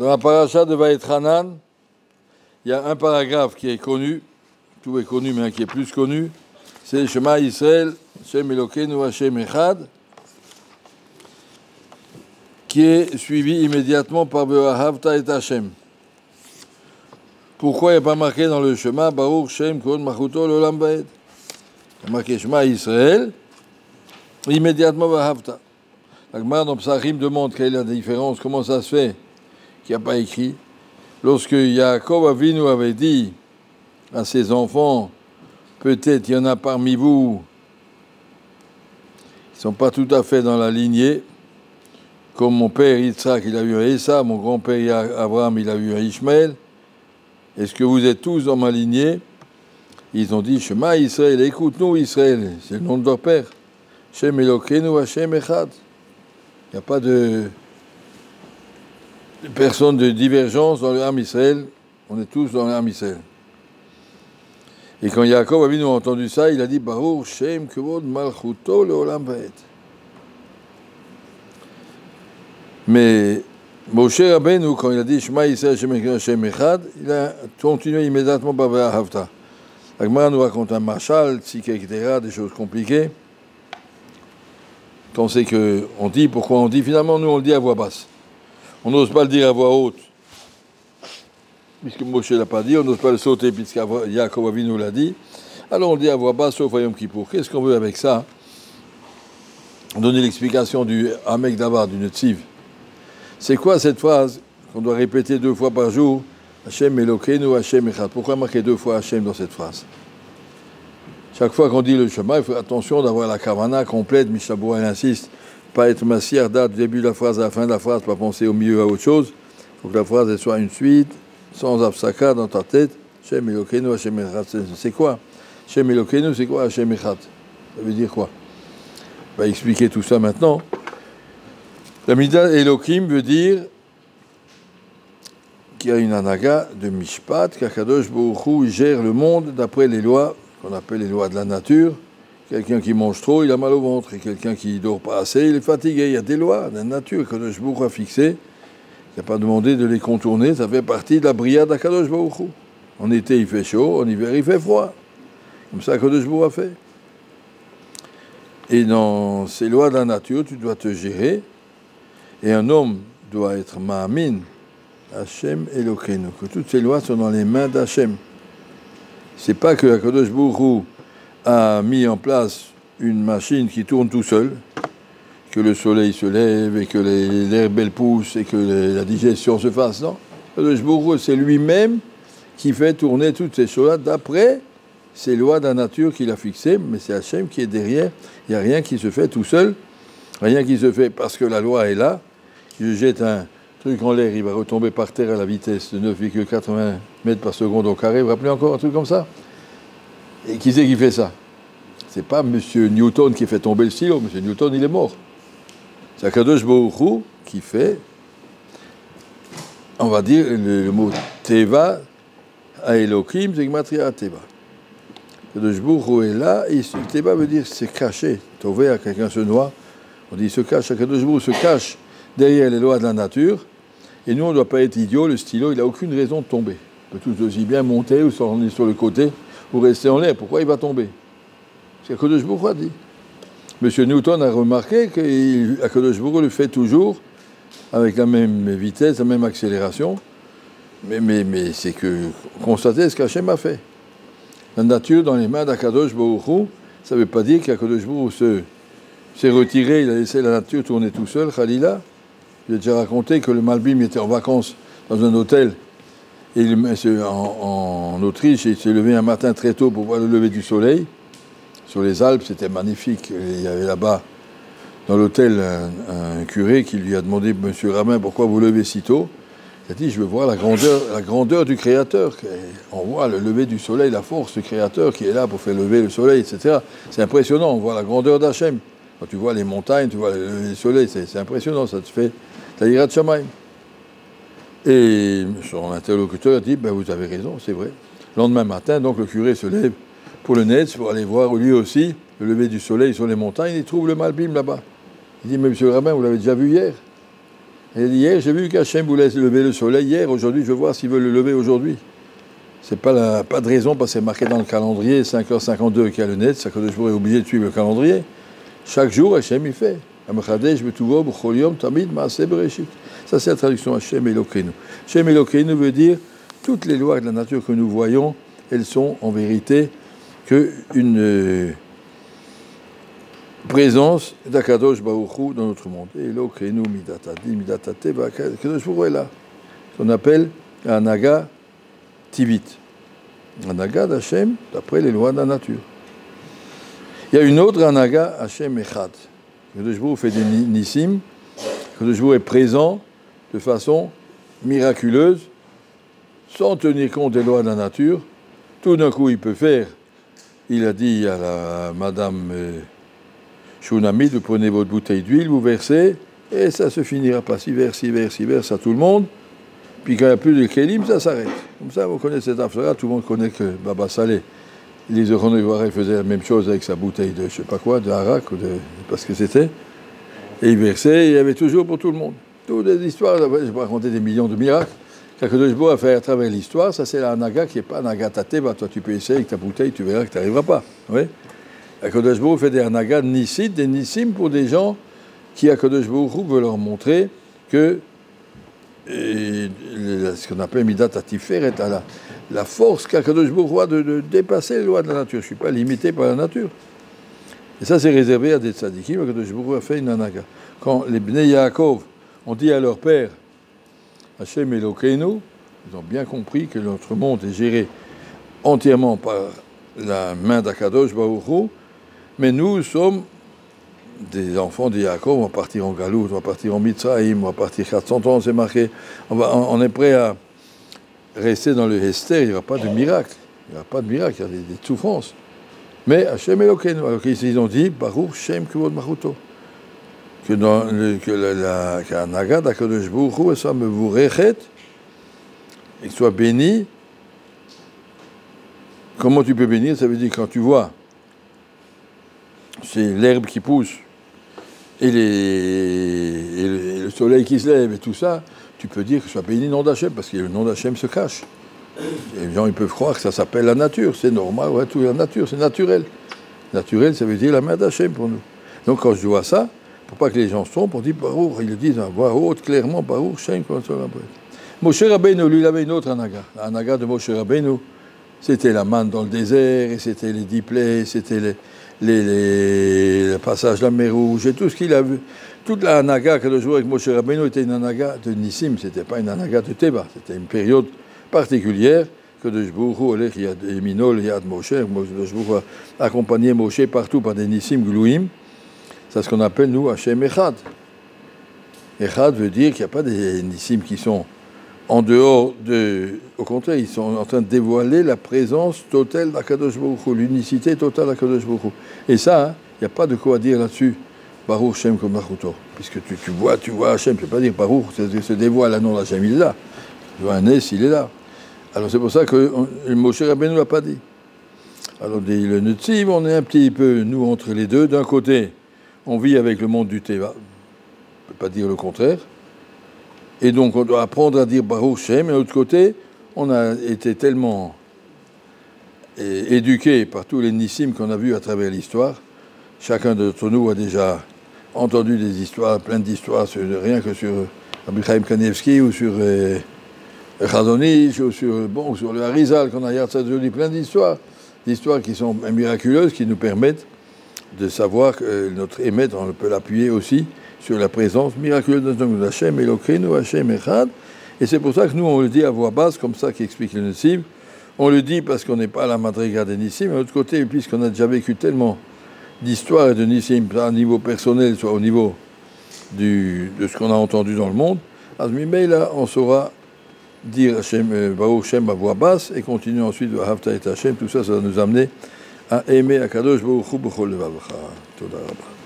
Dans la paracha de Vaïtranan, il y a un paragraphe qui est connu, tout est connu, mais un qui est plus connu, c'est Shema Yisrael, Shem Elokeinu Hashem Echad, qui est suivi immédiatement par Ve'ahavta et Hashem. Pourquoi il n'y a pas marqué dans le Shema Baruch Shem Kod Machuto L'Olam Vaed? Il y a marqué Shema Yisrael, immédiatement Ve'ahavta. La Gemara dans Psachim demande quelle est la différence, comment ça se fait qu'il n'y a pas écrit. Lorsque Yaakov Avinu avait dit à ses enfants, peut-être il y en a parmi vous qui ne sont pas tout à fait dans la lignée, comme mon père Yitzhak, il a eu un Esa, mon grand-père Abraham, il a eu un Ishmael. Est-ce que vous êtes tous dans ma lignée? Ils ont dit, Shema Israël, écoute-nous Israël, c'est le nom de leur père. Shem Elokeinu Hashem Echad. Il n'y a pas de personne de divergence dans le Ham Israël, on est tous dans le Ham Israël. Et quand Yaakov Avinu a entendu ça, il a dit, Baruch Shem Kevod Malchuto L'Olam Vaed. Mais Moshe Rabbeinu, quand il a dit Shema Yisrael Hashem Echad, il a continué immédiatement par Ve'ahavta. La Gemara nous raconte un machal, tzika, etc., des choses compliquées. On sait qu'on dit, pourquoi on dit, finalement nous on le dit à voix basse. On n'ose pas le dire à voix haute, puisque Moshe ne l'a pas dit, on n'ose pas le sauter, puisque Yaakov Avinu l'a dit. Alors on le dit à voix basse, sauf à Yom Kippour. Qu'est-ce qu'on veut avec ça? Donner l'explication du Hamek Davar, du Netziv. C'est quoi cette phrase qu'on doit répéter 2 fois par jour? Hashem Elokeinu Hashem Echad. Pourquoi marquer 2 fois Hashem dans cette phrase? Chaque fois qu'on dit le Shema, il faut attention d'avoir la kavana complète. Mishnah Berurah insiste, pas être massière date du début de la phrase à la fin de la phrase, pas penser au milieu à autre chose. Il faut que la phrase elle soit une suite, sans absaka dans ta tête. Hashem Elokeinu Hashem Echad. C'est quoi? Hashem Elokeinu, c'est quoi Hashem Echad? Ça veut dire quoi? On va expliquer tout ça maintenant. La Midah Elohim veut dire qu'il y a une anaga de Mishpat, qu'Akadosh Baruch Hu gère le monde d'après les lois qu'on appelle les lois de la nature. Quelqu'un qui mange trop, il a mal au ventre. Et quelqu'un qui ne dort pas assez, il est fatigué. Il y a des lois de la nature qu'Akadosh Baruch Hu a fixées. Il n'y a pas demandé de les contourner. Ça fait partie de la bria d'Akadosh Baruch Hu. En été, il fait chaud. En hiver, il fait froid. Comme ça, Akadosh Baruch Hu a fait. Et dans ces lois de la nature, tu dois te gérer. Et un homme doit être ma'amin, Hashem Elokeinu, que toutes ces lois sont dans les mains d'Hashem. C'est pas que Akadosh Baruch Hu a mis en place une machine qui tourne tout seul, que le soleil se lève et que l'herbe elle pousse et que la digestion se fasse. Non, Akadosh Baruch Hu, c'est lui-même qui fait tourner toutes ces choses-là d'après ces lois de la nature qu'il a fixées, mais c'est Hachem qui est derrière. Il n'y a rien qui se fait tout seul, rien qui se fait parce que la loi est là. Je jette un truc en l'air, il va retomber par terre à la vitesse de 9,80 mètres par seconde au carré. Vous vous rappelez encore un truc comme ça? Et qui c'est qui fait ça? C'est pas M. Newton qui fait tomber le stylo. M. Newton, il est mort. C'est Akadosh Baruch Hu qui fait, on va dire, le mot Teva, à Elohim, c'est Gematria Teva. Akadosh Baruch Hu est là, et Teva veut dire c'est caché. Tové, à quelqu'un se noie, on dit se cache, Akadosh Baruch Hu se cache derrière les lois de la nature, et nous on ne doit pas être idiots, le stylo il n'a aucune raison de tomber. On peut tous aussi bien monter ou s'en sur le côté, ou rester en l'air. Pourquoi il va tomber? C'est Akadosh Baruch Hu a dit. M. Newton a remarqué qu'Akadosh Baruch Hu le fait toujours avec la même vitesse, la même accélération, mais c'est que constater ce qu'Hachem a fait. La nature dans les mains d'Akadosh Baruch Hu, ça ne veut pas dire qu'Akadosh Baruch Hu s'est retiré, il a laissé la nature tourner tout seul, Khalila. J'ai déjà raconté que le Malbim était en vacances dans un hôtel en Autriche, et il s'est levé un matin très tôt pour voir le lever du soleil. Sur les Alpes, c'était magnifique. Il y avait là-bas, dans l'hôtel, un curé qui lui a demandé, Monsieur Ramin, pourquoi vous levez si tôt? Il a dit, je veux voir la grandeur du Créateur. On voit le lever du soleil, la force du Créateur qui est là pour faire lever le soleil, etc. C'est impressionnant, on voit la grandeur d'Hachem. Quand tu vois les montagnes, tu vois le soleil, c'est impressionnant, ça te fait la Yirat Shamayim. Et son interlocuteur a dit, ben vous avez raison, c'est vrai. Le lendemain matin, donc le curé se lève pour le Netz, pour aller voir lui aussi le lever du soleil sur les montagnes, il trouve le Malbim là-bas. Il dit, mais monsieur Rabin, vous l'avez déjà vu hier? Et hier, j'ai vu qu'Hachem voulait lever le soleil hier, aujourd'hui, je veux voir s'il veut le lever aujourd'hui. C'est pas de raison parce que c'est marqué dans le calendrier 5h52 qui a le net, ça que je pourrais oublier de suivre le calendrier. Chaque jour, Hachem il fait. Ça, c'est la traduction Hachem Elokeinu. Hachem Elokeinu veut dire toutes les lois de la nature que nous voyons, elles sont en vérité qu'une présence d'Akadosh Baruch Hu dans notre monde. Elokeinu midatadi midatateva, Akadosh Baruch Hu est là. On appelle Anaga Tivit. Anaga d'Hachem, d'après les lois de la nature. Il y a une autre Anaga Hachem Echad. Akadosh Baruch Hu fait des nissim. Akadosh Baruch Hu est présent de façon miraculeuse, sans tenir compte des lois de la nature. Tout d'un coup, il peut faire. Il a dit à la madame Shunamid, vous prenez votre bouteille d'huile, vous versez, et ça se finira pas. Si verse à tout le monde. Puis quand il n'y a plus de kélim, ça s'arrête. Comme ça, vous connaissez cette affaire-là, tout le monde connaît que Baba Saleh, les Ivoiriens faisaient la même chose avec sa bouteille de je sais pas quoi, de harak, ou de parce que c'était. Et il versait, il y avait toujours pour tout le monde. Toutes les histoires, je vais pas raconter des millions de miracles. Qu'Akadosh Baruch Hu a fait à travers l'histoire, ça c'est la Naga qui n'est pas Naga Tateva. Toi tu peux essayer avec ta bouteille, tu verras que tu n'arriveras pas. Oui. Akadosh Baruch Hu fait des Naga Nissid, des Nissim pour des gens qui Akadosh Baruch Hu veut leur montrer que ce qu'on appelle Midat Atiferet, la force qu'Akadosh Baruch Hu a de dépasser les lois de la nature. Je ne suis pas limité par la nature. Et ça c'est réservé à des tzadikim. Akadosh Baruch Hu a fait une Naga. Quand les Bnei Yaakov ont dit à leur père Hachem Elokeinu, ils ont bien compris que notre monde est géré entièrement par la main d'Akadosh Baruch Hu, mais nous sommes des enfants de Yaakov, on va partir en Galout, on va partir en Mitzrayim, on va partir 400 ans, c'est marqué, on est prêt à rester dans le Hester, il n'y aura pas de miracle, il y a des souffrances. Mais Hachem Elokeinu, alors qu'ils ont dit, Baruch Shem Kevod Machuto, que la Naga d'Akadosh Baruch Hu soit mevurechet, et qu'il soit béni. Comment tu peux bénir? Ça veut dire quand tu vois, c'est l'herbe qui pousse et le soleil qui se lève et tout ça, tu peux dire que soit béni le nom d'Hachem, parce que le nom d'Hachem se cache. Et les gens ils peuvent croire que ça s'appelle la nature, c'est normal, ouais, tout la nature, c'est naturel. Naturel, ça veut dire la main d'Hachem pour nous. Donc quand je vois ça, pour pas que les gens se trompent, on dit Baruch, ils le disent à voix haute, clairement, Baruch, Shem, comme ça. Moshe Rabbeinu, lui, il avait une autre Anaga. L'Anaga de Moshe Rabbeinu, c'était la manne dans le désert, et c'était les 10 plaies, c'était le passage de la mer Rouge, et tout ce qu'il a vu. Toute la Anaga que le jour avec Moshe Rabbeinu était une Anaga de Nissim, c'était pas une Anaga de Teba, c'était une période particulière que de Jbourou, il y a des Minol, il y a de Moshe, Jbourou a accompagné Moshe partout par des Nissim Glouim. C'est ce qu'on appelle, nous, Hachem Echad. Echad veut dire qu'il n'y a pas des nissim qui sont en dehors de... Au contraire, ils sont en train de dévoiler la présence totale d'Akadosh Baruch Hu, l'unicité totale d'Akadosh Baruch Hu. Et ça, il n'y a pas de quoi dire là-dessus, Baruch Shem comme Machuto. Puisque tu vois Hachem, tu ne peux pas dire Baruch, se dévoile, le nom d'Hachem, il est là. Tu vois un S, il est là. Alors c'est pour ça que Moshe Rabbeinu ne l'a pas dit. Alors le Netziv, on est un petit peu, nous, entre les deux. D'un côté, on vit avec le monde du Teva, on ne peut pas dire le contraire. Et donc on doit apprendre à dire Baruch Shem, et de l'autre côté, on a été tellement éduqués par tous les nissim qu'on a vus à travers l'histoire. Chacun d'entre nous a déjà entendu des histoires, plein d'histoires, rien que sur Rabbi Chaim Kanievski ou sur Chazon Ish ou sur le Harizal qu'on a dit, plein d'histoires qui sont miraculeuses, qui nous permettent de savoir que notre émet, on peut l'appuyer aussi sur la présence miraculeuse de notre Hachem Elokeinu, Hachem Echad. Et c'est pour ça que nous, on le dit à voix basse, comme ça qu'explique le Netziv. On le dit parce qu'on n'est pas à la madriga des Nissim, mais de l'autre côté, puisqu'on a déjà vécu tellement d'histoires et de Nissim, soit au niveau personnel, soit au niveau de ce qu'on a entendu dans le monde, à ce moment-là, on saura dire Baruch Shem à voix basse et continuer ensuite à Havta et Hachem. Tout ça, ça va nous amener à aimer Akadosh Baruch Hu b'chol levavecha. Toda rabba.